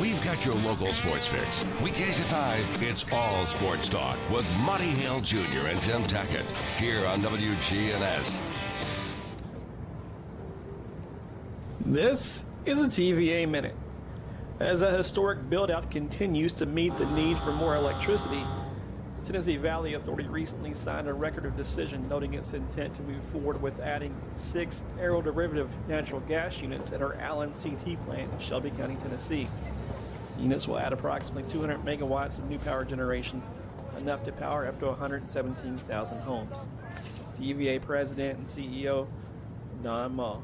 We've got your local sports fix. Weekdays at 5, it's all sports talk with Monty Hale Jr. and Tim Tackett here on WGNS. This is a TVA Minute. As a historic build-out continues to meet the need for more electricity, the Tennessee Valley Authority recently signed a record of decision noting its intent to move forward with adding 6 aeroderivative natural gas units at our Allen CT plant in Shelby County, Tennessee. The units will add approximately 200 megawatts of new power generation, enough to power up to 117,000 homes. TVA President and CEO Don Mull.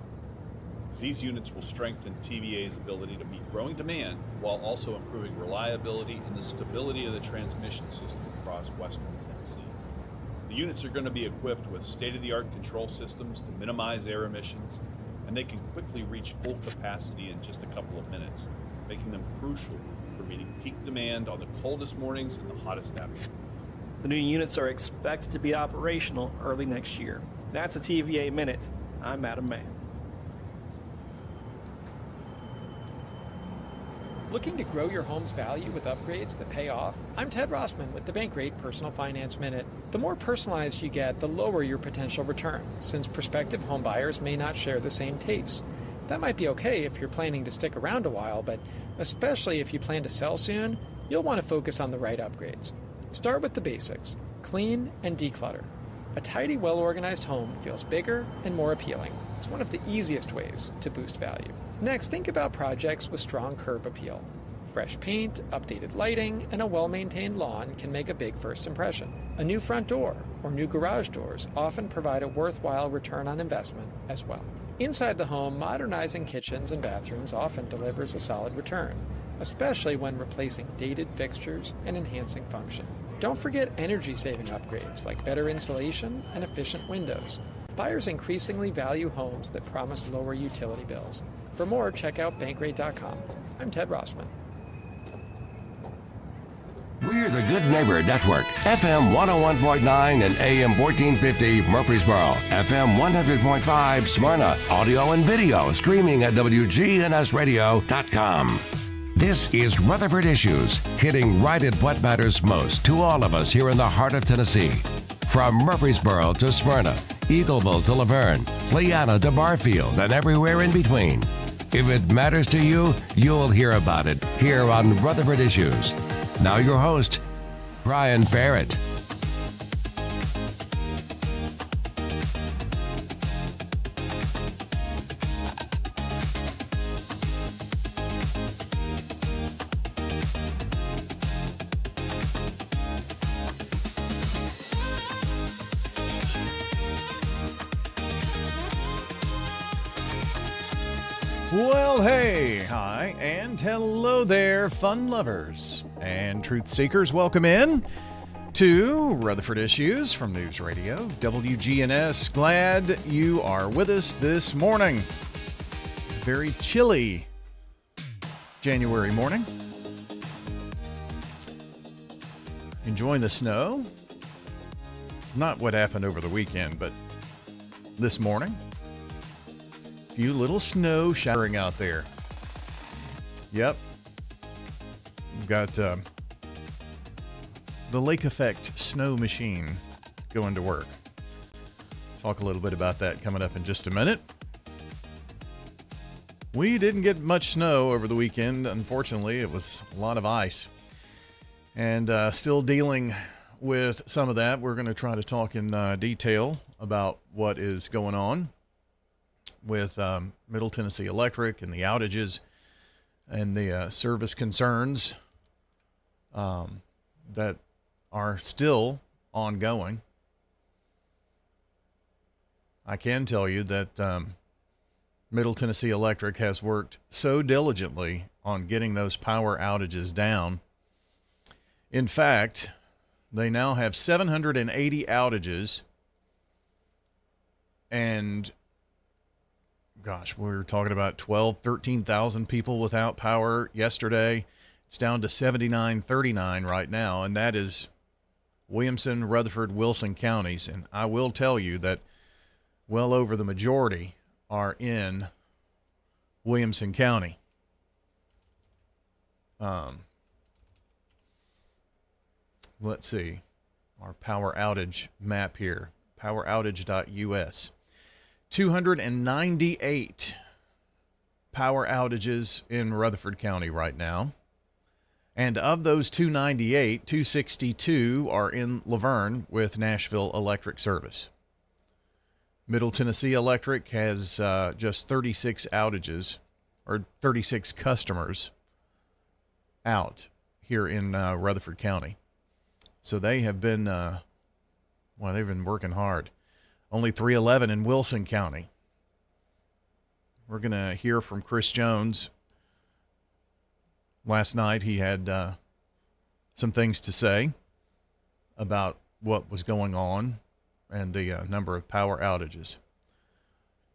These units will strengthen TVA's ability to meet growing demand while also improving reliability and the stability of the transmission system across western Tennessee. The units are going to be equipped with state-of-the-art control systems to minimize air emissions, and they can quickly reach full capacity in just a couple of minutes, making them crucial for meeting peak demand on the coldest mornings and the hottest afternoons. The new units are expected to be operational early next year. That's a TVA Minute. I'm Adam May. Looking to grow your home's value with upgrades that pay off? I'm Ted Rossman with the Bankrate Personal Finance Minute. The more personalized you get, the lower your potential return, since prospective home buyers may not share the same tastes. That might be okay if you're planning to stick around a while, but especially if you plan to sell soon, you'll want to focus on the right upgrades. Start with the basics: clean and declutter. A tidy, well-organized home feels bigger and more appealing. It's one of the easiest ways to boost value. Next, think about projects with strong curb appeal. Fresh paint, updated lighting, and a well-maintained lawn can make a big first impression. A new front door or new garage doors often provide a worthwhile return on investment as well. Inside the home, modernizing kitchens and bathrooms often delivers a solid return, especially when replacing dated fixtures and enhancing function. Don't forget energy-saving upgrades like better insulation and efficient windows. Buyers increasingly value homes that promise lower utility bills. For more, check out Bankrate.com. I'm Ted Rossman. We're the Good Neighbor Network, FM 101.9 and AM 1450 Murfreesboro, FM 100.5 Smyrna, audio and video streaming at wgnsradio.com. This is Rutherford Issues, hitting right at what matters most to all of us here in the heart of Tennessee. From Murfreesboro to Smyrna, Eagleville to Laverne, Leanna to Barfield, and everywhere in between. If it matters to you, you'll hear about it here on Rutherford Issues. Now your host, Brian Barrett. Well, hey, hi, and hello there, fun lovers and truth seekers. Welcome in to Rutherford Issues from News Radio, WGNS. Glad you are with us this morning. Very chilly January morning. Enjoying the snow. Not what happened over the weekend, but this morning. Few little snow showering out there. Yep. We've got the lake effect snow machine going to work. Talk a little bit about that coming up in just a minute. We didn't get much snow over the weekend. Unfortunately, it was a lot of ice. And still dealing with some of that. We're going to try to talk in detail about what is going on with Middle Tennessee Electric and the outages and the service concerns that are still ongoing. I can tell you that Middle Tennessee Electric has worked so diligently on getting those power outages down. In fact, they now have 780 outages, and gosh, we were talking about 13,000 people without power yesterday. It's down to 7939 right now, and that is Williamson, Rutherford, Wilson counties. And I will tell you that well over the majority are in Williamson County. let's see, our power outage map here, poweroutage.us. 298 power outages in Rutherford County right now. And of those 298, 262 are in Laverne with Nashville Electric Service. Middle Tennessee Electric has just 36 outages, or 36 customers out here in Rutherford County. So they have been, they've been working hard. Only 311 in Wilson County. We're going to hear from Chris Jones. Last night he had some things to say about what was going on and the number of power outages.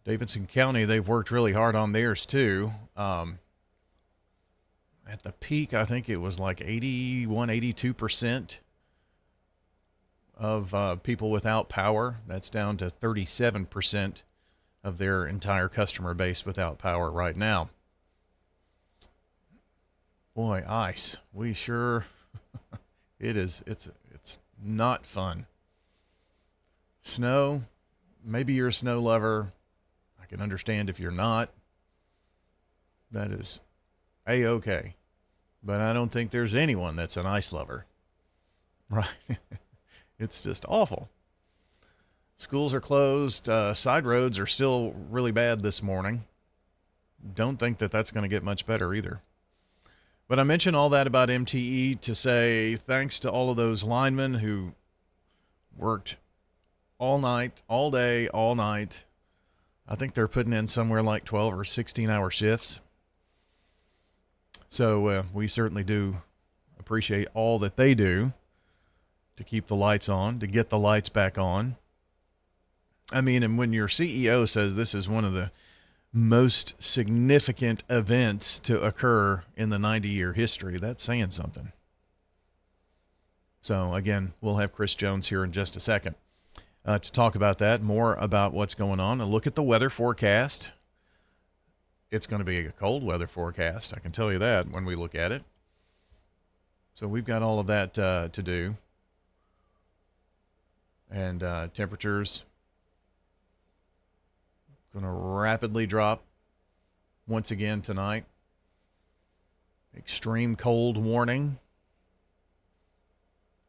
Davidson County, they've worked really hard on theirs too. At the peak, I think it was like 82% of people without power. That's down to 37% of their entire customer base without power right now. Boy, ice. We sure, it's not fun. Snow, maybe you're a snow lover. I can understand if you're not. That is A-okay. But I don't think there's anyone that's an ice lover. Right? It's just awful. Schools are closed. Side roads are still really bad this morning. Don't think that that's going to get much better either. But I mentioned all that about MTE to say thanks to all of those linemen who worked all night, all day, all night. I think they're putting in somewhere like 12 or 16-hour shifts. So we certainly do appreciate all that they do to keep the lights on, to get the lights back on. I mean, and when your CEO says this is one of the most significant events to occur in the 90-year history, that's saying something. So, again, we'll have Chris Jones here in just a second to talk about that, more about what's going on, and look at the weather forecast. It's going to be a cold weather forecast, I can tell you that when we look at it. So we've got all of that to do. And temperatures going to rapidly drop once again tonight. Extreme cold warning.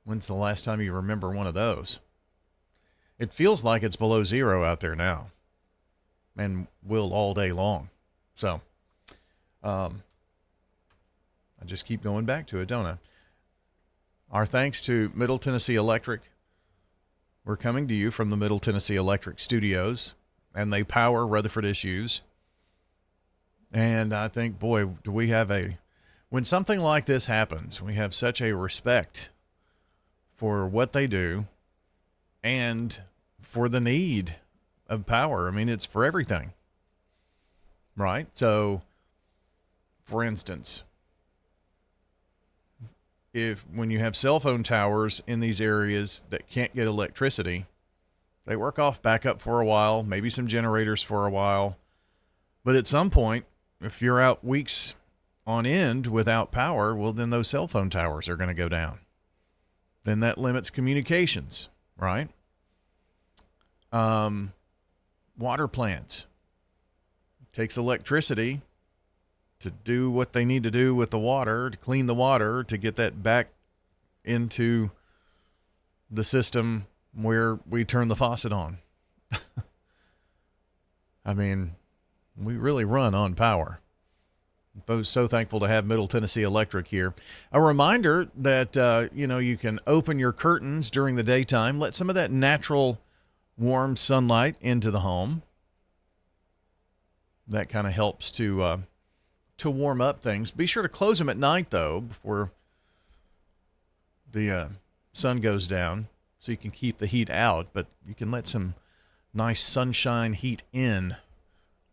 When's the last time you remember one of those? It feels like it's below zero out there now, and will all day long. So I just keep going back to it, don't I? Our thanks to Middle Tennessee Electric. We're coming to you from the Middle Tennessee Electric Studios, and they power Rutherford Issues. And I think, boy, do we have when something like this happens, we have such a respect for what they do and for the need of power. I mean, it's for everything, right? So, for instance, when you have cell phone towers in these areas that can't get electricity, they work off backup for a while, maybe some generators for a while. But at some point, if you're out weeks on end without power, well, then those cell phone towers are going to go down. Then that limits communications, right? Water plants. It takes electricity to do what they need to do with the water, to clean the water, to get that back into the system where we turn the faucet on. I mean, we really run on power. I'm so thankful to have Middle Tennessee Electric here. A reminder that, you can open your curtains during the daytime, let some of that natural warm sunlight into the home. That kind of helps to warm up things. Be sure to close them at night, though, before the sun goes down, so you can keep the heat out, but you can let some nice sunshine heat in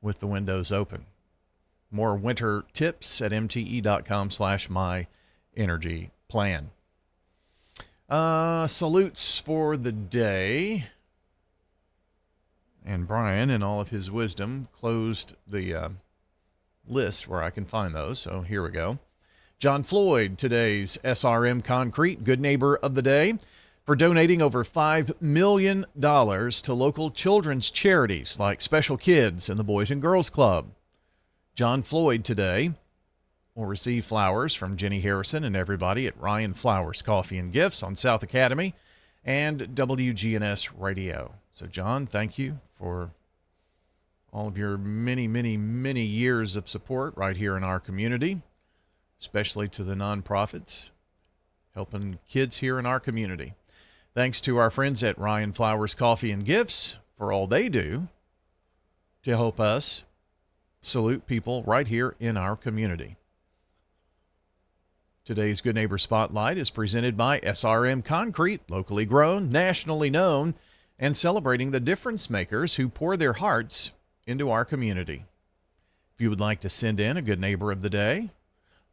with the windows open. More winter tips at mte.com/myenergyplan. Salutes for the day. And Brian, in all of his wisdom, closed the list where I can find those. So here we go. John Floyd, today's SRM Concrete Good Neighbor of the Day, for donating over $5 million to local children's charities like Special Kids and the Boys and Girls Club. John Floyd today will receive flowers from Jenny Harrison and everybody at Ryan Flowers Coffee and Gifts on South Academy and WGNS Radio. So, John, thank you for all of your many, many, many years of support right here in our community, especially to the nonprofits, helping kids here in our community. Thanks to our friends at Ryan Flowers Coffee and Gifts for all they do to help us salute people right here in our community. Today's Good Neighbor Spotlight is presented by SRM Concrete, locally grown, nationally known, and celebrating the difference makers who pour their hearts into our community. If you would like to send in a Good Neighbor of the Day,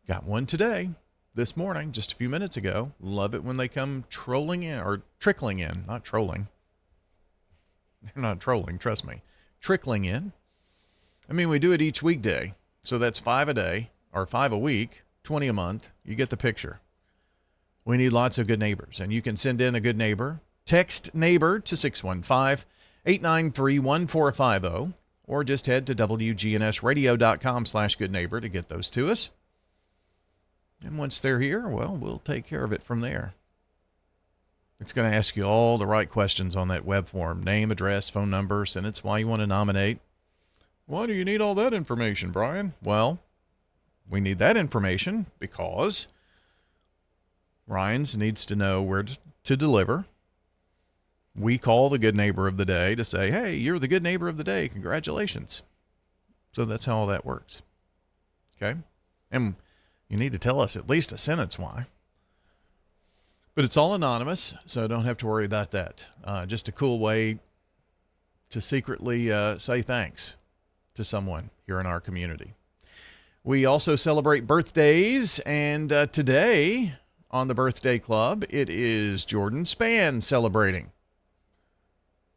got one today, this morning, just a few minutes ago. Love it when they come trolling in, or trickling in, not trolling. They're not trolling, trust me. Trickling in. I mean, we do it each weekday, so that's 5 a day, or 5 a week, 20 a month. You get the picture. We need lots of good neighbors, and you can send in a good neighbor. Text neighbor to 615-893-1450, or just head to wgnsradio.com/goodneighbor to get those to us. And once they're here, well, we'll take care of it from there. It's going to ask you all the right questions on that web form. Name, address, phone number, sentence, why you want to nominate. Why do you need all that information, Brian? Well, we need that information because Ryan's needs to know where to deliver. We call the Good Neighbor of the Day to say, hey, you're the Good Neighbor of the Day. Congratulations. So that's how all that works. Okay? And you need to tell us at least a sentence why. But it's all anonymous, so don't have to worry about that. Just a cool way to secretly say thanks to someone here in our community. We also celebrate birthdays, and today on the Birthday Club, it is Jordan Spann celebrating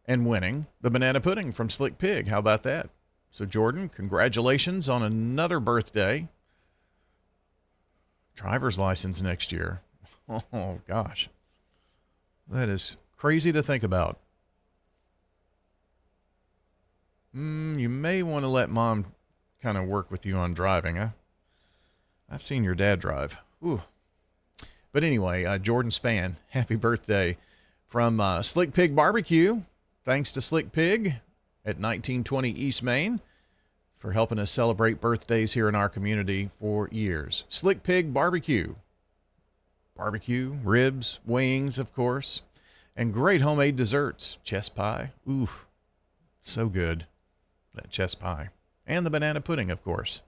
and winning the banana pudding from Slick Pig. How about that? So, Jordan, congratulations on another birthday. Driver's license next year. Oh, gosh. That is crazy to think about. You may want to let Mom kind of work with you on driving, huh? I've seen your dad drive. Ooh. But anyway, Jordan Spann, happy birthday from Slick Pig Barbecue. Thanks to Slick Pig at 1920 East Main for helping us celebrate birthdays here in our community for years. Slick Pig Barbecue. Barbecue, ribs, wings, of course, and great homemade desserts. Chess pie. Ooh, so good, that chess pie. And the banana pudding, of course.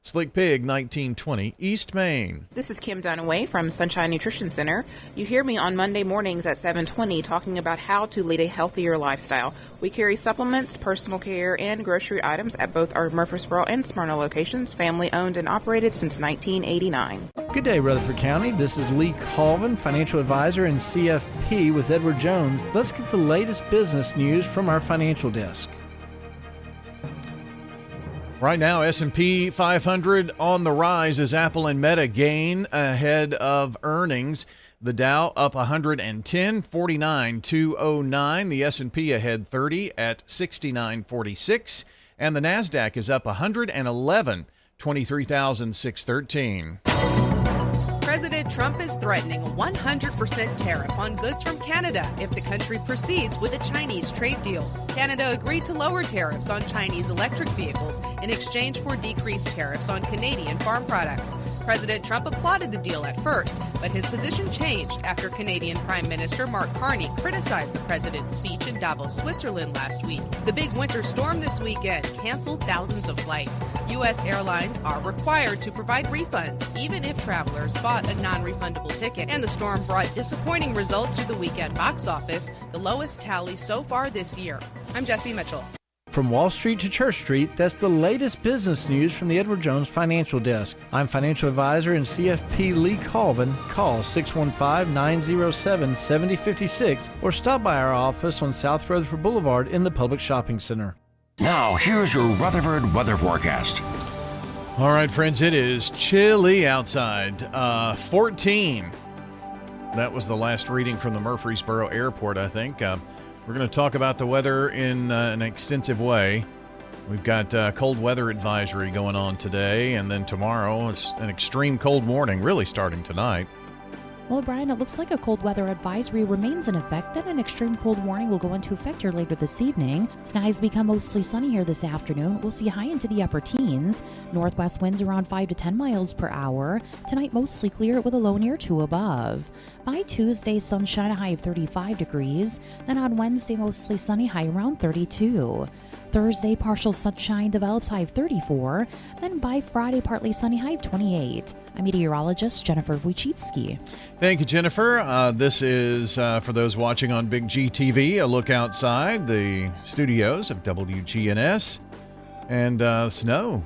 Slick Pig, 1920 East Main. This is Kim Dunaway from Sunshine Nutrition Center. You hear me on Monday mornings at 7:20 talking about how to lead a healthier lifestyle. We carry supplements, personal care, and grocery items at both our Murfreesboro and Smyrna locations, family owned and operated since 1989. Good day, Rutherford County. This is Lee Colvin, financial advisor and CFP with Edward Jones. Let's get the latest business news from our financial desk. Right now, S&P 500 on the rise as Apple and Meta gain ahead of earnings. The Dow up 110, 49,209. The S&P ahead 30 at 6946. And the NASDAQ is up 111, 23,613. President Trump is threatening a 100% tariff on goods from Canada if the country proceeds with a Chinese trade deal. Canada agreed to lower tariffs on Chinese electric vehicles in exchange for decreased tariffs on Canadian farm products. President Trump applauded the deal at first, but his position changed after Canadian Prime Minister Mark Carney criticized the president's speech in Davos, Switzerland last week. The big winter storm this weekend canceled thousands of flights. U.S. airlines are required to provide refunds, even if travelers bought a non-refundable ticket. And the storm brought disappointing results to the weekend box office, the lowest tally so far this year. I'm Jesse Mitchell. From Wall Street to Church Street, that's the latest business news from the Edward Jones Financial Desk. I'm financial advisor and CFP Lee Colvin. Call 615-907-7056 or stop by our office on South Rutherford Boulevard in the Public Shopping Center. Now, here's your Rutherford weather forecast. All right, friends, it is chilly outside. 14. That was the last reading from the Murfreesboro Airport, I think. We're going to talk about the weather in an extensive way. We've got cold weather advisory going on today, and then tomorrow it's an extreme cold warning, really starting tonight. Well, Brian, it looks like a cold weather advisory remains in effect, then an extreme cold warning will go into effect here later this evening. Skies become mostly sunny here this afternoon. We'll see high into the upper teens. Northwest winds around 5 to 10 miles per hour. Tonight, mostly clear with a low near 2 above. By Tuesday, sunshine, a high of 35 degrees. Then on Wednesday, mostly sunny, high around 32. Thursday, partial sunshine develops, high of 34. Then by Friday, partly sunny, high of 28. I'm meteorologist Jennifer Wojcicki. Thank you, Jennifer. This is, for those watching on Big GTV, a look outside the studios of WGNS. And snow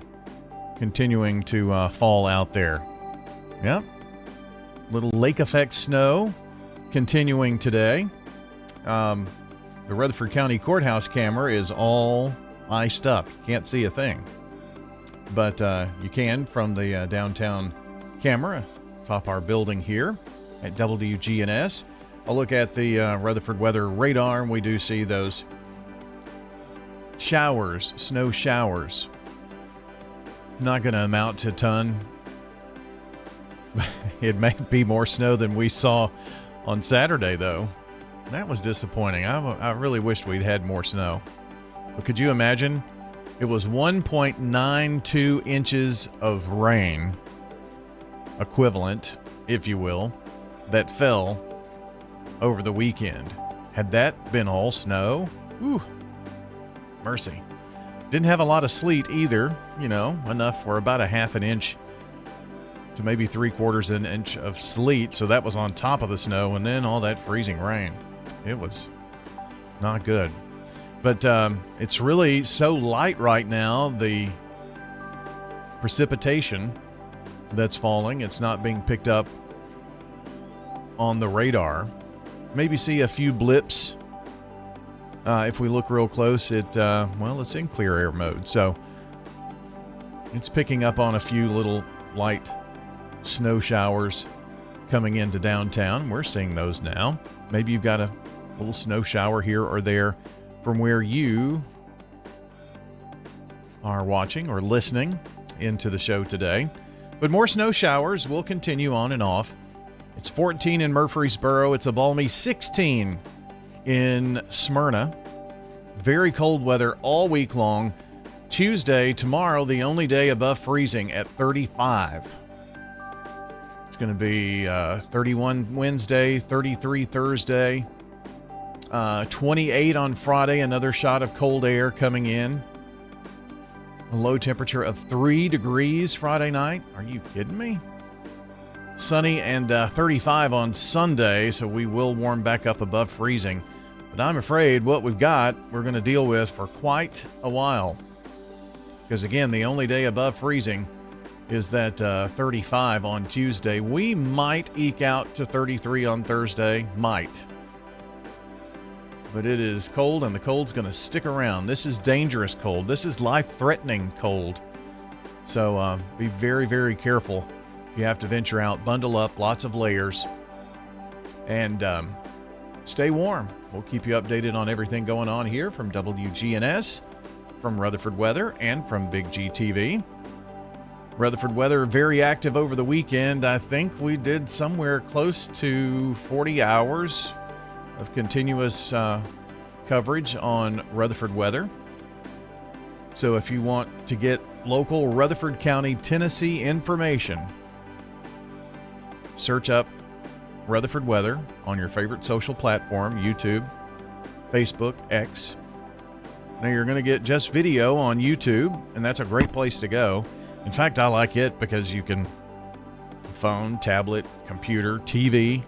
continuing to fall out there. Yep. Little lake effect snow continuing today. The Rutherford County Courthouse camera is all iced up. You can't see a thing. But you can from the downtown camera atop our building here at WGNS. I'll look at the Rutherford weather radar, and we do see those showers, snow showers. Not going to amount to a ton. It may be more snow than we saw on Saturday, though. That was disappointing. I really wished we'd had more snow. But could you imagine? It was 1.92 inches of rain, equivalent, if you will, that fell over the weekend. Had that been all snow? Ooh, mercy. Didn't have a lot of sleet either, enough for about a half an inch to maybe 3/4 an inch of sleet. So that was on top of the snow, and then all that freezing rain. It was not good. But it's really so light right now, the precipitation that's falling. It's not being picked up on the radar. Maybe see a few blips. If we look real close, it's in clear air mode. So it's picking up on a few little light snow showers coming into downtown. We're seeing those now. Maybe you've got a little snow shower here or there from where you are watching or listening into the show today. But more snow showers will continue on and off. It's 14 in Murfreesboro. It's a balmy 16 in Smyrna. Very cold weather all week long. Tuesday, tomorrow, the only day above freezing at 35. It's going to be 31 Wednesday, 33 Thursday, 28 on Friday, another shot of cold air coming in. A low temperature of 3 degrees Friday night. Are you kidding me? Sunny and 35 on Sunday, so we will warm back up above freezing. But I'm afraid what we're going to deal with for quite a while. Because again, the only day above freezing is that 35 on Tuesday. We might eke out to 33 on Thursday. Might. But it is cold, and the cold's going to stick around. This is dangerous cold. This is life-threatening cold. So be very, very careful. You have to venture out, bundle up, lots of layers, and stay warm. We'll keep you updated on everything going on here from WGNS, from Rutherford Weather, and from Big GTV. Rutherford Weather very active over the weekend. I think we did somewhere close to 40 hours of continuous coverage on Rutherford Weather. So if you want to get local Rutherford County, Tennessee information, search up Rutherford Weather on your favorite social platform, YouTube, Facebook, X. Now you're going to get just video on YouTube, and that's a great place to go. In fact, I like it because you can phone, tablet, computer, TV.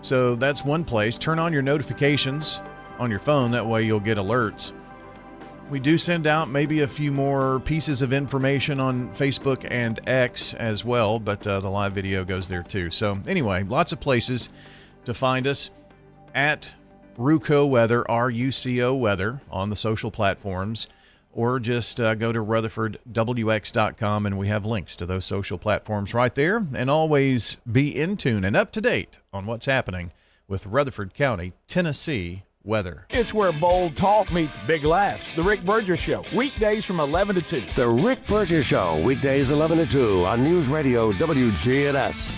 So that's one place. Turn on your notifications on your phone. That way you'll get alerts. We do send out maybe a few more pieces of information on Facebook and X as well, but the live video goes there too. So anyway, lots of places to find us at RUCO Weather, RUCO Weather, on the social platforms. or just go to rutherfordwx.com, and we have links to those social platforms right there. And always be in tune and up to date on what's happening with Rutherford County, Tennessee weather. It's where bold talk meets big laughs. The Rick Burgess Show, weekdays from 11 to 2. The Rick Burgess Show, weekdays 11 to 2 on News Radio WGNS.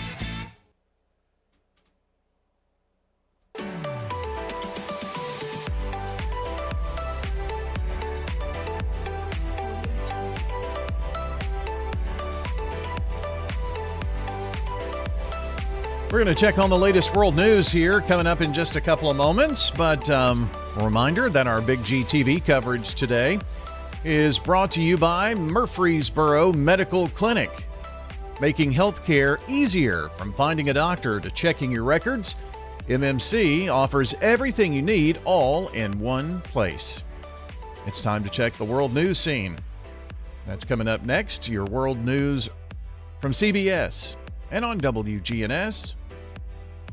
We're going to check on the latest world news here coming up in just a couple of moments, but a reminder that our Big G TV coverage today is brought to you by Murfreesboro Medical Clinic, making healthcare easier from finding a doctor to checking your records. MMC offers everything you need all in one place. It's time to check the world news scene. That's coming up next, your world news from CBS and on WGNS.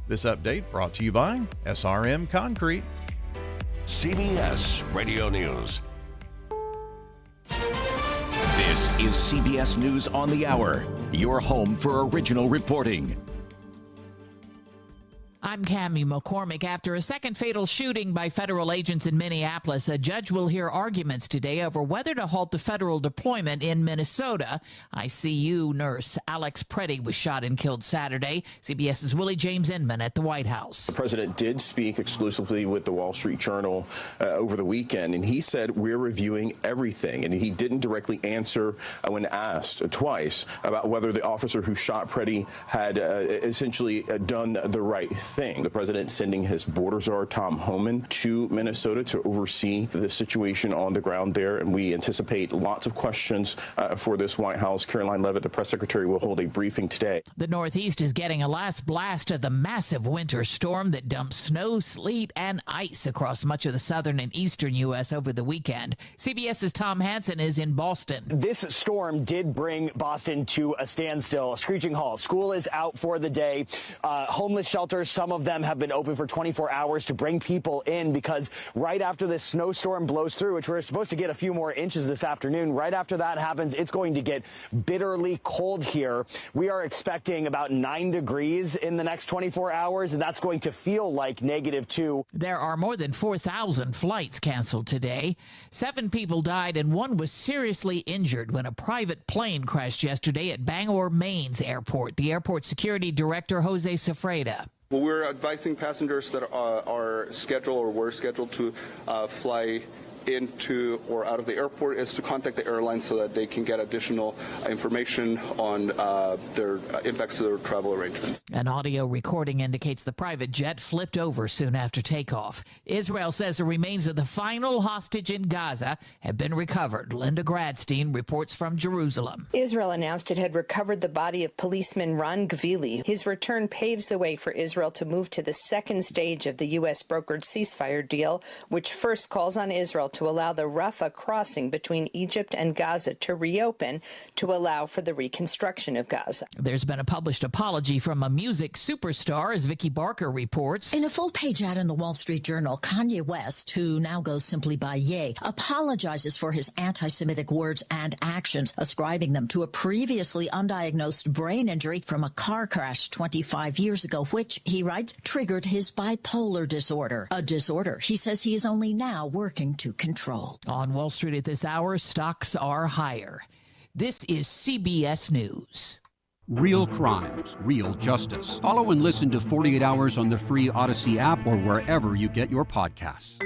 This update brought to you by SRM Concrete. CBS Radio News. This is CBS News on the Hour, your home for original reporting. I'm Cammie McCormick. After a second fatal shooting by federal agents in Minneapolis, a judge will hear arguments today over whether to halt the federal deployment in Minnesota. ICU nurse Alex Preddy was shot and killed Saturday. CBS's Willie James Inman at the White House. The president did speak exclusively with the Wall Street Journal over the weekend, and he said we're reviewing everything. And he didn't directly answer when asked twice about whether the officer who shot Preddy had essentially done the right thing. The president sending his border czar, Tom Homan, to Minnesota to oversee the situation on the ground there. And we anticipate lots of questions for this White House. Caroline Leavitt, the press secretary, will hold a briefing today. The Northeast is getting a last blast of the massive winter storm that dumped snow, sleet, and ice across much of the southern and eastern U.S. over the weekend. CBS's Tom Hansen is in Boston. This storm did bring Boston to a standstill, a screeching halt. School is out for the day. Homeless shelters, some of them have been open for 24 hours to bring people in, because right after this snowstorm blows through, which we're supposed to get a few more inches this afternoon, right after that happens, it's going to get bitterly cold here. We are expecting about 9 degrees in the next 24 hours, and that's going to feel like -2. There are more than 4,000 flights canceled today. 7 people died and 1 was seriously injured when a private plane crashed yesterday at Bangor, Maine's airport. The airport security director, Jose Safreda. Well, we're advising passengers that are scheduled or were scheduled to fly into or out of the airport is to contact the airline so that they can get additional information on their impacts to their travel arrangements. An audio recording indicates the private jet flipped over soon after takeoff. Israel says the remains of the final hostage in Gaza have been recovered. Linda Gradstein reports from Jerusalem. Israel announced it had recovered the body of policeman Ron Gvili. His return paves the way for Israel to move to the second stage of the U.S. brokered ceasefire deal, which first calls on Israel to allow the Rafah crossing between Egypt and Gaza to reopen to allow for the reconstruction of Gaza. There's been a published apology from a music superstar, as Vicky Barker reports. In a full-page ad in the Wall Street Journal, Kanye West, who now goes simply by Ye, apologizes for his anti-Semitic words and actions, ascribing them to a previously undiagnosed brain injury from a car crash 25 years ago, which, he writes, triggered his bipolar disorder, a disorder he says he is only now working to control. On Wall Street at this hour, stocks are higher. This is CBS News. Real crimes, real justice. Follow and listen to 48 Hours on the free Odyssey app or wherever you get your podcasts.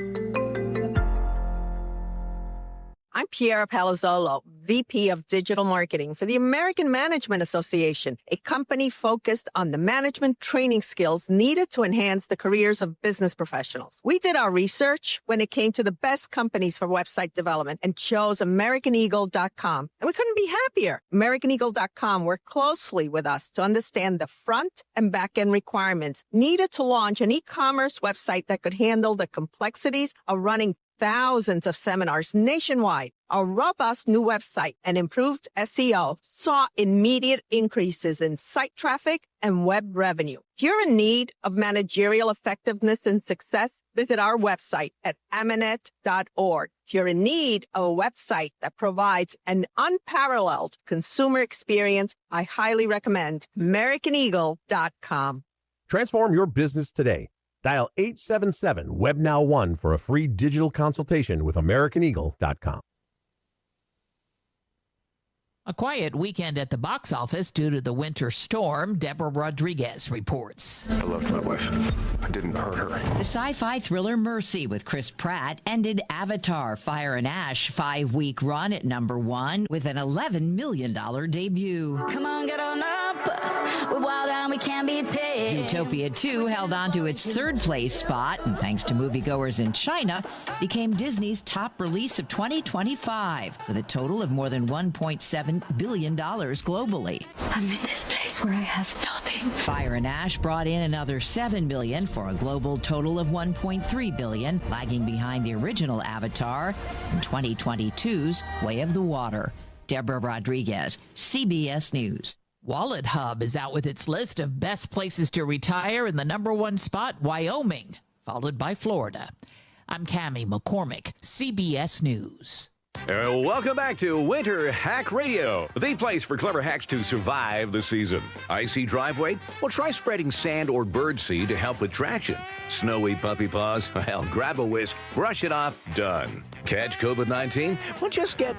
I'm Piera Palazzolo, VP of Digital Marketing for the American Management Association, a company focused on the management training skills needed to enhance the careers of business professionals. We did our research when it came to the best companies for website development and chose AmericanEagle.com. And we couldn't be happier. AmericanEagle.com worked closely with us to understand the front and back end requirements needed to launch an e-commerce website that could handle the complexities of running thousands of seminars nationwide. Our robust new website and improved SEO saw immediate increases in site traffic and web revenue. If you're in need of managerial effectiveness and success, visit our website at amanet.org. If you're in need of a website that provides an unparalleled consumer experience, I highly recommend AmericanEagle.com. Transform your business today. Dial 877-WebNow1 for a free digital consultation with AmericanEagle.com. A quiet weekend at the box office due to the winter storm. Deborah Rodriguez reports. I loved my wife. I didn't hurt her. The sci-fi thriller Mercy with Chris Pratt ended Avatar Fire and Ash 5-week run at #1 with an $11 million debut. Come on, get on up. We're wild and we can't be tamed. Zootopia 2 held on to its third place spot, and thanks to moviegoers in China, became Disney's top release of 2025 with a total of more than $1.7 billion globally. I'm in this place where I have nothing. Fire and Ash brought in another $7 billion for a global total of $1.3 billion, lagging behind the original Avatar and 2022's Way of the Water. Deborah Rodriguez, CBS News. Wallet Hub is out with its list of best places to retire. In the #1 spot, Wyoming, followed by Florida. I'm Cammie McCormick, CBS News. Welcome back to Winter Hack Radio, the place for clever hacks to survive the season. Icy driveway? Well, try spreading sand or birdseed to help with traction. Snowy puppy paws? Well, grab a whisk, brush it off, done. Catch COVID-19? Well, just get...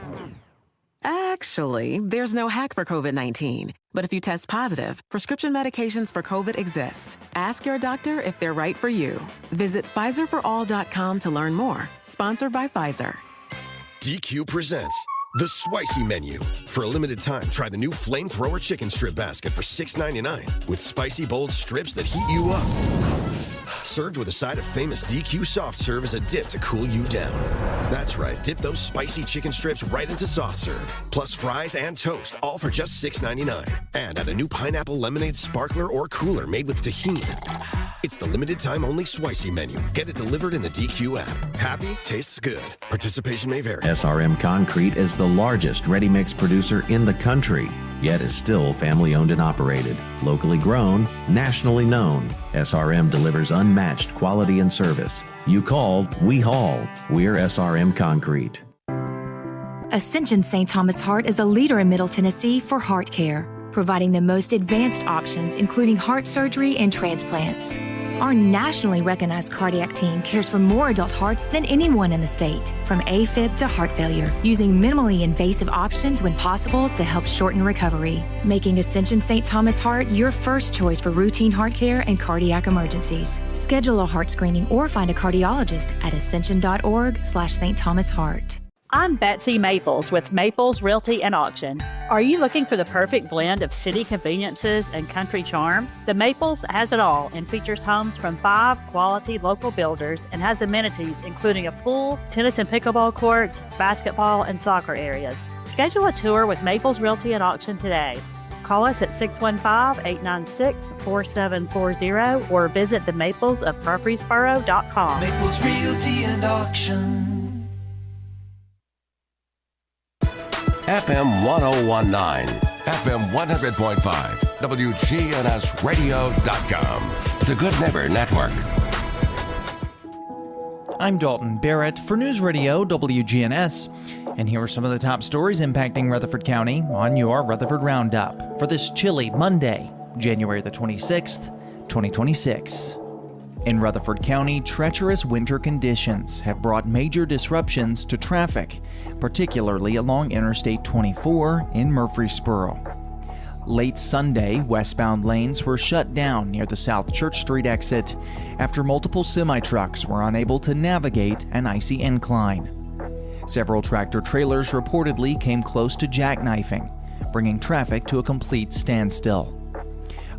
Actually, there's no hack for COVID-19. But if you test positive, prescription medications for COVID exist. Ask your doctor if they're right for you. Visit PfizerForAll.com to learn more. Sponsored by Pfizer. DQ presents the Spicy Menu. For a limited time, try the new Flamethrower Chicken Strip Basket for $6.99 with spicy, bold strips that heat you up. Served with a side of famous DQ Soft Serve as a dip to cool you down. That's right, dip those spicy chicken strips right into Soft Serve, plus fries and toast, all for just $6.99. And add a new pineapple lemonade sparkler or cooler made with tahini. It's the limited time only Spicy Menu. Get it delivered in the DQ app. Happy, tastes good. Participation may vary. SRM Concrete is the largest ready-mix producer in the country, yet is still family-owned and operated. Locally grown, nationally known, SRM delivers unmatched quality and service. You call, we haul. We're SRM Concrete. Ascension St. Thomas Heart is the leader in Middle Tennessee for heart care, providing the most advanced options, including heart surgery and transplants. Our nationally recognized cardiac team cares for more adult hearts than anyone in the state, from AFib to heart failure, using minimally invasive options when possible to help shorten recovery, making Ascension St. Thomas Heart your first choice for routine heart care and cardiac emergencies. Schedule a heart screening or find a cardiologist at ascension.org/St. Thomas Heart. I'm Betsy Maples with Maples Realty and Auction. Are you looking for the perfect blend of city conveniences and country charm? The Maples has it all and features homes from 5 quality local builders and has amenities including a pool, tennis and pickleball courts, basketball, and soccer areas. Schedule a tour with Maples Realty and Auction today. Call us at 615-896-4740 or visit the Maples of Murfreesboro.com. Maples Realty and Auction. FM 1019, FM 100.5, WGNSradio.com, the Good Neighbor Network. I'm Dalton Barrett for News Radio WGNS, and here are some of the top stories impacting Rutherford County on your Rutherford Roundup for this chilly Monday, January the 26th, 2026. In Rutherford County, treacherous winter conditions have brought major disruptions to traffic, particularly along Interstate 24 in Murfreesboro. Late Sunday, westbound lanes were shut down near the South Church Street exit after multiple semi-trucks were unable to navigate an icy incline. Several tractor-trailers reportedly came close to jackknifing, bringing traffic to a complete standstill.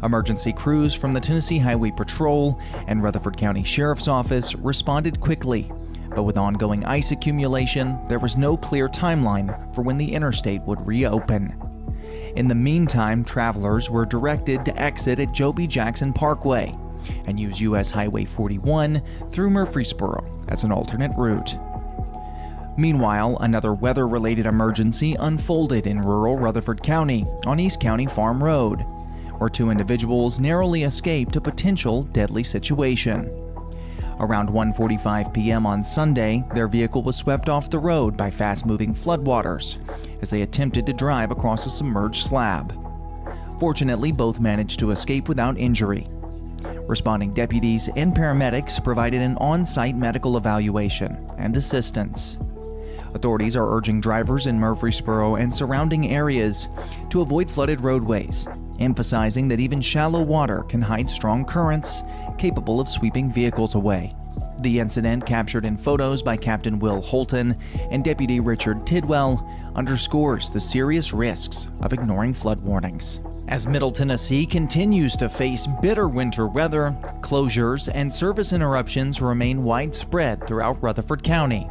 Emergency crews from the Tennessee Highway Patrol and Rutherford County Sheriff's Office responded quickly, but with ongoing ice accumulation, there was no clear timeline for when the interstate would reopen. In the meantime, travelers were directed to exit at Joby Jackson Parkway and use U.S. Highway 41 through Murfreesboro as an alternate route. Meanwhile, another weather-related emergency unfolded in rural Rutherford County on East County Farm Road, where 2 individuals narrowly escaped a potential deadly situation. Around 1:45 p.m. on Sunday, their vehicle was swept off the road by fast-moving floodwaters as they attempted to drive across a submerged slab. Fortunately, both managed to escape without injury. Responding deputies and paramedics provided an on-site medical evaluation and assistance. Authorities are urging drivers in Murfreesboro and surrounding areas to avoid flooded roadways, emphasizing that even shallow water can hide strong currents capable of sweeping vehicles away. The incident, captured in photos by Captain Will Holton and Deputy Richard Tidwell, underscores the serious risks of ignoring flood warnings. As Middle Tennessee continues to face bitter winter weather, closures and service interruptions remain widespread throughout Rutherford County.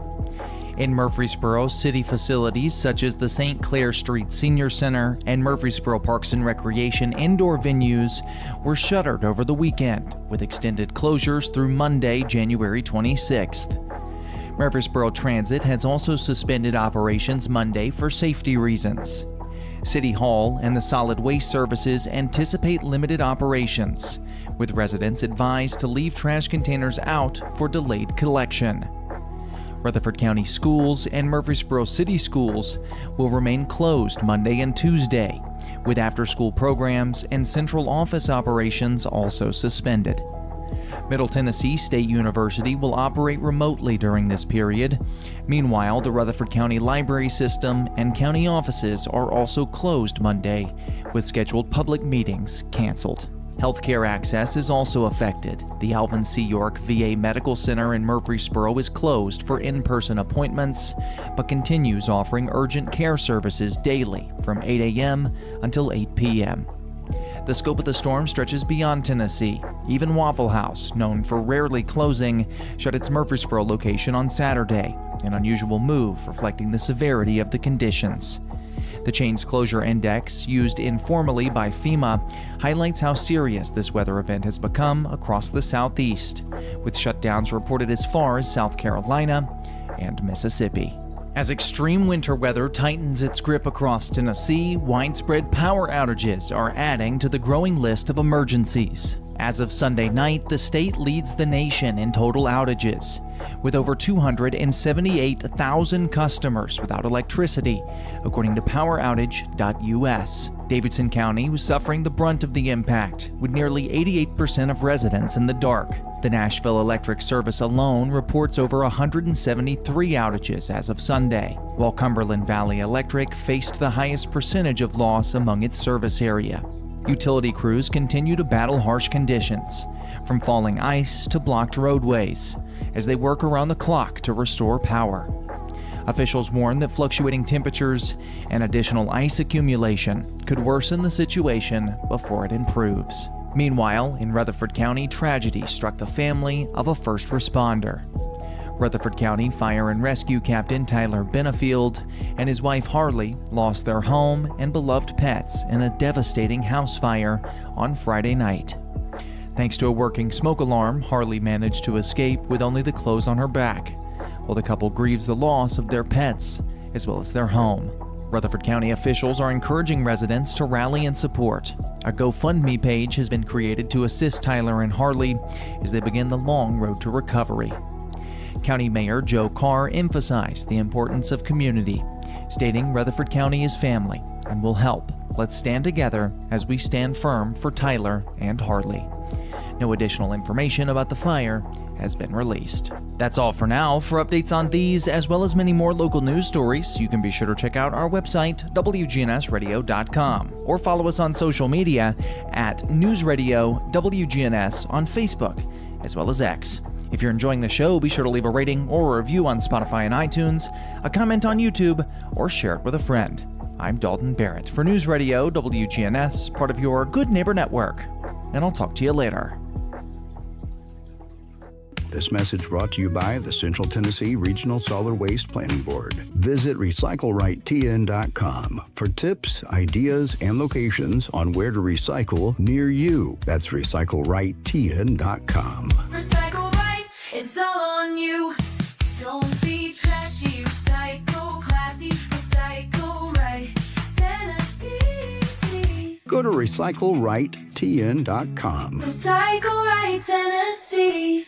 In Murfreesboro, city facilities such as the St. Clair Street Senior Center and Murfreesboro Parks and Recreation indoor venues were shuttered over the weekend, with extended closures through Monday, January 26th. Murfreesboro Transit has also suspended operations Monday for safety reasons. City Hall and the Solid Waste Services anticipate limited operations, with residents advised to leave trash containers out for delayed collection. Rutherford County Schools and Murfreesboro City Schools will remain closed Monday and Tuesday, with after-school programs and central office operations also suspended. Middle Tennessee State University will operate remotely during this period. Meanwhile, the Rutherford County Library System and county offices are also closed Monday, with scheduled public meetings canceled. Healthcare access is also affected. The Alvin C. York VA Medical Center in Murfreesboro is closed for in-person appointments, but continues offering urgent care services daily from 8 a.m. until 8 p.m. The scope of the storm stretches beyond Tennessee. Even Waffle House, known for rarely closing, shut its Murfreesboro location on Saturday, an unusual move reflecting the severity of the conditions. The chain's closure index, used informally by FEMA, highlights how serious this weather event has become across the Southeast, with shutdowns reported as far as South Carolina and Mississippi. As extreme winter weather tightens its grip across Tennessee, widespread power outages are adding to the growing list of emergencies. As of Sunday night, the state leads the nation in total outages, with over 278,000 customers without electricity, according to poweroutage.us. Davidson County was suffering the brunt of the impact, with nearly 88% of residents in the dark. The Nashville Electric Service alone reports over 173 outages as of Sunday, while Cumberland Valley Electric faced the highest percentage of loss among its service area. Utility crews continue to battle harsh conditions, from falling ice to blocked roadways, as they work around the clock to restore power. Officials warn that fluctuating temperatures and additional ice accumulation could worsen the situation before it improves. Meanwhile, in Rutherford County, tragedy struck the family of a first responder. Rutherford County Fire and Rescue Captain Tyler Benefield and his wife Harley lost their home and beloved pets in a devastating house fire on Friday night. Thanks to a working smoke alarm, Harley managed to escape with only the clothes on her back, while the couple grieves the loss of their pets as well as their home. Rutherford County officials are encouraging residents to rally and support. A GoFundMe page has been created to assist Tyler and Harley as they begin the long road to recovery. County Mayor Joe Carr emphasized the importance of community, stating Rutherford County is family and will help. Let's stand together as we stand firm for Tyler and Harley. No additional information about the fire has been released. That's all for now. For updates on these, as well as many more local news stories, you can be sure to check out our website, wgnsradio.com, or follow us on social media at News Radio WGNS on Facebook, as well as X. If you're enjoying the show, be sure to leave a rating or a review on Spotify and iTunes, a comment on YouTube, or share it with a friend. I'm Dalton Barrett for News Radio WGNS, part of your Good Neighbor Network, and I'll talk to you later. This message brought to you by the Central Tennessee Regional Solid Waste Planning Board. Visit RecycleRightTN.com for tips, ideas, and locations on where to recycle near you. That's RecycleRightTN.com. Recycle right, it's all on you. Don't be trashy, recycle. Go to recyclerightTN.com. Recycle Right Tennessee.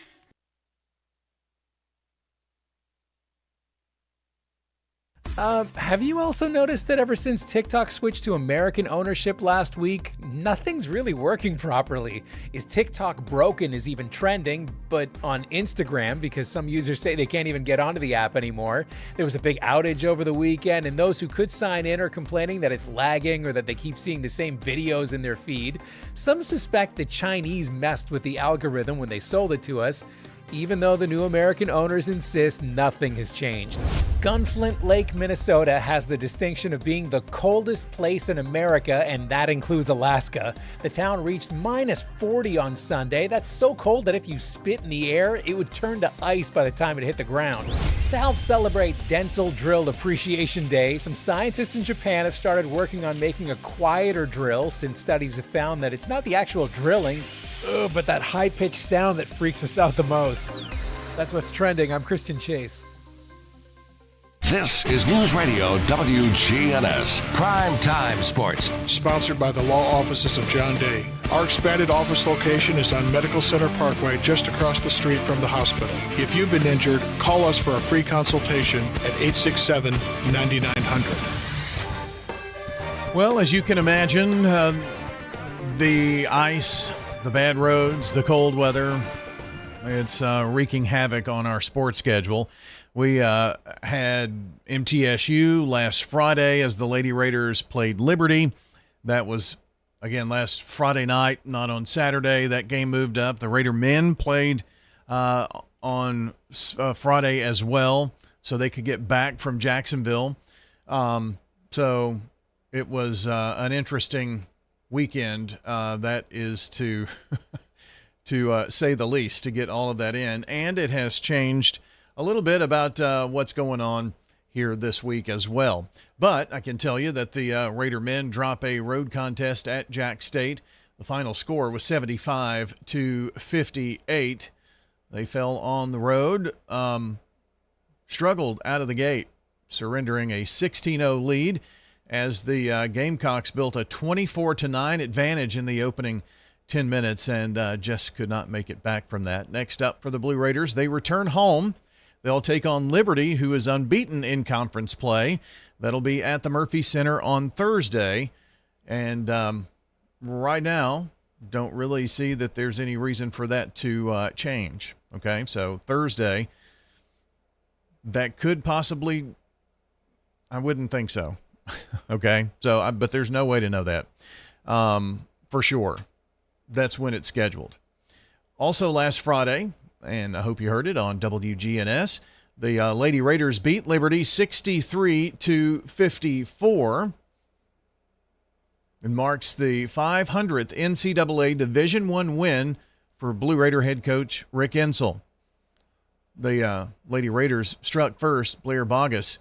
Have you also noticed that ever since TikTok switched to American ownership last week, nothing's really working properly? Is TikTok broken is even trending, but on Instagram, because some users say they can't even get onto the app anymore. There was a big outage over the weekend, and those who could sign in are complaining that it's lagging or that they keep seeing the same videos in their feed. Some suspect the Chinese messed with the algorithm when they sold it to us, even though the new American owners insist nothing has changed. Gunflint Lake, Minnesota has the distinction of being the coldest place in America, and that includes Alaska. The town reached -40 on Sunday. That's so cold that if you spit in the air, it would turn to ice by the time it hit the ground. To help celebrate Dental Drill Appreciation Day, some scientists in Japan have started working on making a quieter drill, since studies have found that it's not the actual drilling, but that high-pitched sound that freaks us out the most. That's what's trending. I'm Christian Chase. This is News Radio WGNS, Prime Time Sports. Sponsored by the law offices of John Day. Our expanded office location is on Medical Center Parkway, just across the street from the hospital. If you've been injured, call us for a free consultation at 867-9900. Well, as you can imagine, the ice, the bad roads, the cold weather, it's wreaking havoc on our sports schedule. We had MTSU last Friday as the Lady Raiders played Liberty. That was, again, last Friday night, not on Saturday. That game moved up. The Raider men played on Friday as well, so they could get back from Jacksonville. So it was an interesting weekend, that is to say the least, to get all of that in. And it has changed a little bit about what's going on here this week as well. But I can tell you that the Raider men drop a road contest at Jack State. The final score was 75-58. They fell on the road, struggled out of the gate, surrendering a 16-0 lead as the Gamecocks built a 24-9 advantage in the opening 10 minutes and just could not make it back from that. Next up for the Blue Raiders, they return home. They'll take on Liberty, who is unbeaten in conference play. That'll be at the Murphy Center on Thursday. And right now, don't really see that there's any reason for that to change. Okay, so Thursday, that could possibly, I wouldn't think so. Okay, so but there's no way to know that for sure. That's when it's scheduled. Also last Friday, and I hope you heard it on WGNS, the Lady Raiders beat Liberty 63-54. It marks the 500th NCAA Division I win for Blue Raider head coach Rick Insell. The Lady Raiders struck first. Blair Bogus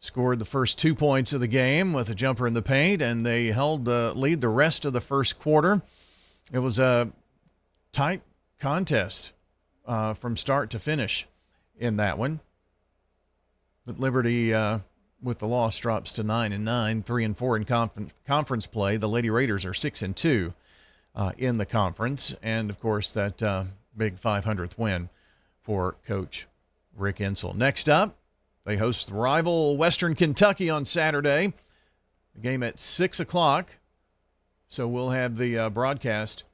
scored the first 2 points of the game with a jumper in the paint, and they held the lead the rest of the first quarter. It was a tight contest from start to finish in that one. But Liberty, with the loss, drops to 9-9, 3-4 in conference play. The Lady Raiders are 6-2 in the conference. And, of course, that big 500th win for Coach Rick Insell. Next up, they host the rival Western Kentucky on Saturday. The game at 6 o'clock. So we'll have the broadcast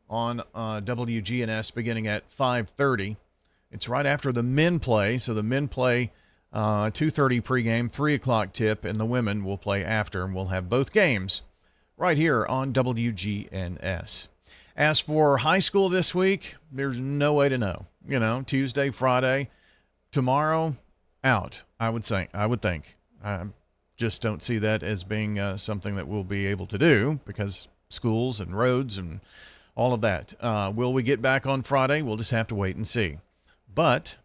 on WGNS beginning at 5:30. It's right after the men play. So the men play 2:30 pregame, 3 o'clock tip, and the women will play after. And we'll have both games right here on WGNS. As for high school this week, there's no way to know. You know, Tuesday, Friday, tomorrow, out, I would think. I just don't see that as being something that we'll be able to do because schools and roads and all of that. Will we get back on Friday? We'll just have to wait and see. But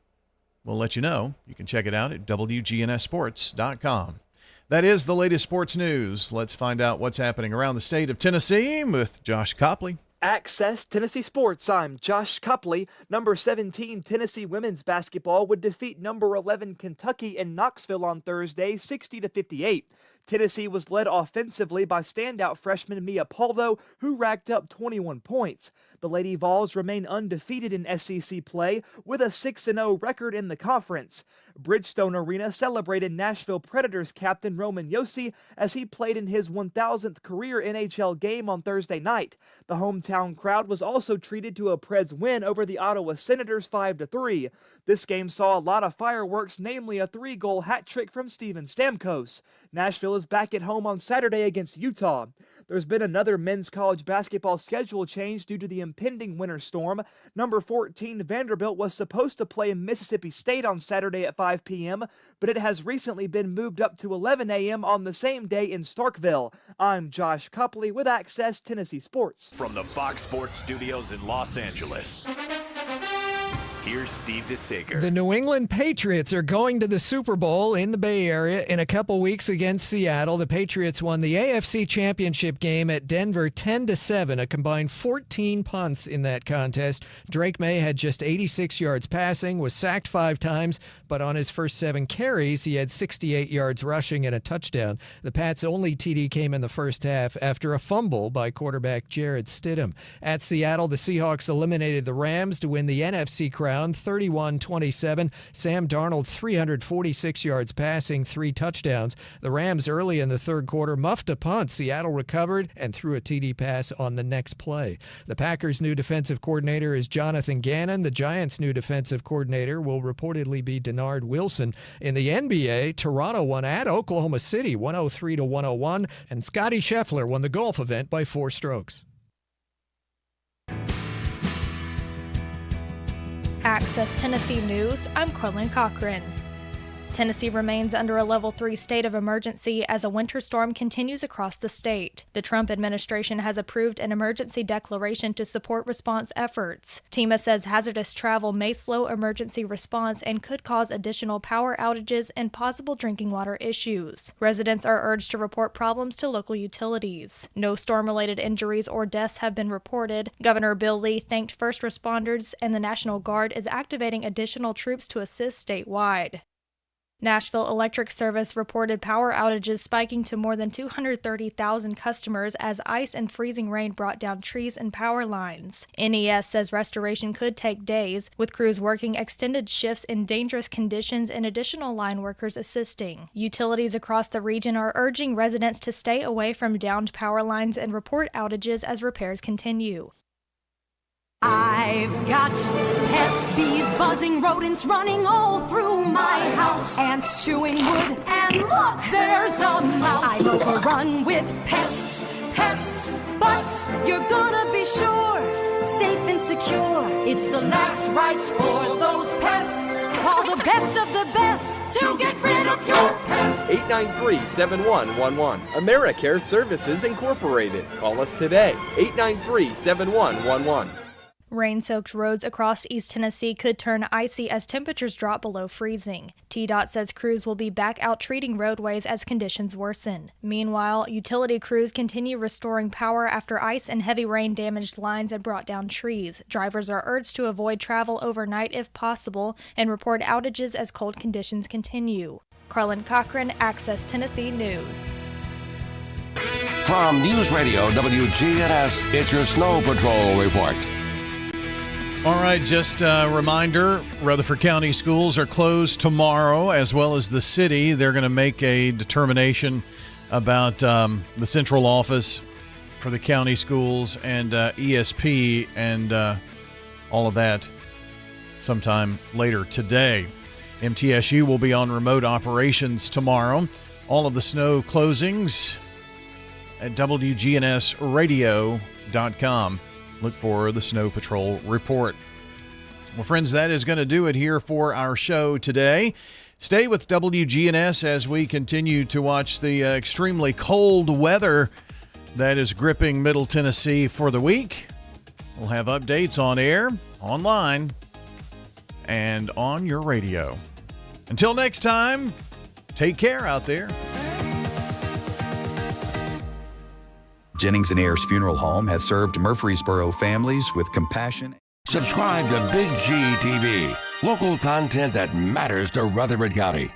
we'll let you know. You can check it out at wgnssports.com. That is the latest sports news. Let's find out what's happening around the state of Tennessee with Josh Copley. Access Tennessee Sports. I'm Josh Copley. Number 17 Tennessee women's basketball would defeat number 11 Kentucky in Knoxville on Thursday, 60-58. Tennessee was led offensively by standout freshman Mia Poldo, who racked up 21 points. The Lady Vols remain undefeated in SEC play with a 6-0 record in the conference. Bridgestone Arena celebrated Nashville Predators captain Roman Josi as he played in his 1,000th career NHL game on Thursday night. The hometown crowd was also treated to a Preds win over the Ottawa Senators 5-3. This game saw a lot of fireworks, namely a 3-goal hat trick from Steven Stamkos. Nashville is back at home on Saturday against Utah. There's been another men's college basketball schedule change due to the impending winter storm. Number 14 Vanderbilt was supposed to play Mississippi State on Saturday at 5 p.m., but it has recently been moved up to 11 a.m. on the same day in Starkville. I'm Josh Copley with Access Tennessee Sports. From the Fox Sports Studios in Los Angeles, here's Steve DeSager. The New England Patriots are going to the Super Bowl in the Bay Area in a couple weeks against Seattle. The Patriots won the AFC Championship game at Denver 10-7, a combined 14 punts in that contest. Drake May had just 86 yards passing, was sacked 5 times, but on his first 7 carries, he had 68 yards rushing and a touchdown. The Pats' only TD came in the first half after a fumble by quarterback Jarrett Stidham. At Seattle, the Seahawks eliminated the Rams to win the NFC crown 31-27. Sam Darnold 346 yards passing, 3 touchdowns. The Rams early in the third quarter muffed a punt. Seattle recovered and threw a TD pass on the next play. The Packers' new defensive coordinator is Jonathan Gannon. The Giants' new defensive coordinator will reportedly be Denard Wilson. In the NBA, Toronto won at Oklahoma City 103-101, and Scottie Scheffler won the golf event by 4 strokes. Access Tennessee News, I'm Quillen Cochran. Tennessee remains under a Level 3 state of emergency as a winter storm continues across the state. The Trump administration has approved an emergency declaration to support response efforts. TEMA says hazardous travel may slow emergency response and could cause additional power outages and possible drinking water issues. Residents are urged to report problems to local utilities. No storm-related injuries or deaths have been reported. Governor Bill Lee thanked first responders, and the National Guard is activating additional troops to assist statewide. Nashville Electric Service reported power outages spiking to more than 230,000 customers as ice and freezing rain brought down trees and power lines. NES says restoration could take days, with crews working extended shifts in dangerous conditions and additional line workers assisting. Utilities across the region are urging residents to stay away from downed power lines and report outages as repairs continue. I've got pests, bees, buzzing rodents running all through my house. Ants chewing wood, and look, there's a mouse. I'm overrun with pests, but you're gonna be sure, safe and secure. It's the last rites for those pests. Call the best of the best to get rid of your pests. 893-7111. AmeriCare Services Incorporated. Call us today. 893-7111. Rain-soaked roads across East Tennessee could turn icy as temperatures drop below freezing. TDOT says crews will be back out treating roadways as conditions worsen. Meanwhile, utility crews continue restoring power after ice and heavy rain damaged lines and brought down trees. Drivers are urged to avoid travel overnight if possible and report outages as cold conditions continue. Carlin Cochran, Access Tennessee News. From News Radio WGNS, it's your Snow Patrol report. All right, just a reminder, Rutherford County schools are closed tomorrow, as well as the city. They're going to make a determination about the central office for the county schools and ESP and all of that sometime later today. MTSU will be on remote operations tomorrow. All of the snow closings at wgnsradio.com. Look for the Snow Patrol report. Well, friends, that is going to do it here for our show today. Stay with WGNS as we continue to watch the extremely cold weather that is gripping Middle Tennessee for the week. We'll have updates on air, online, and on your radio. Until next time, take care out there. Jennings & Ayers Funeral Home has served Murfreesboro families with compassion. Subscribe to Big G TV, local content that matters to Rutherford County.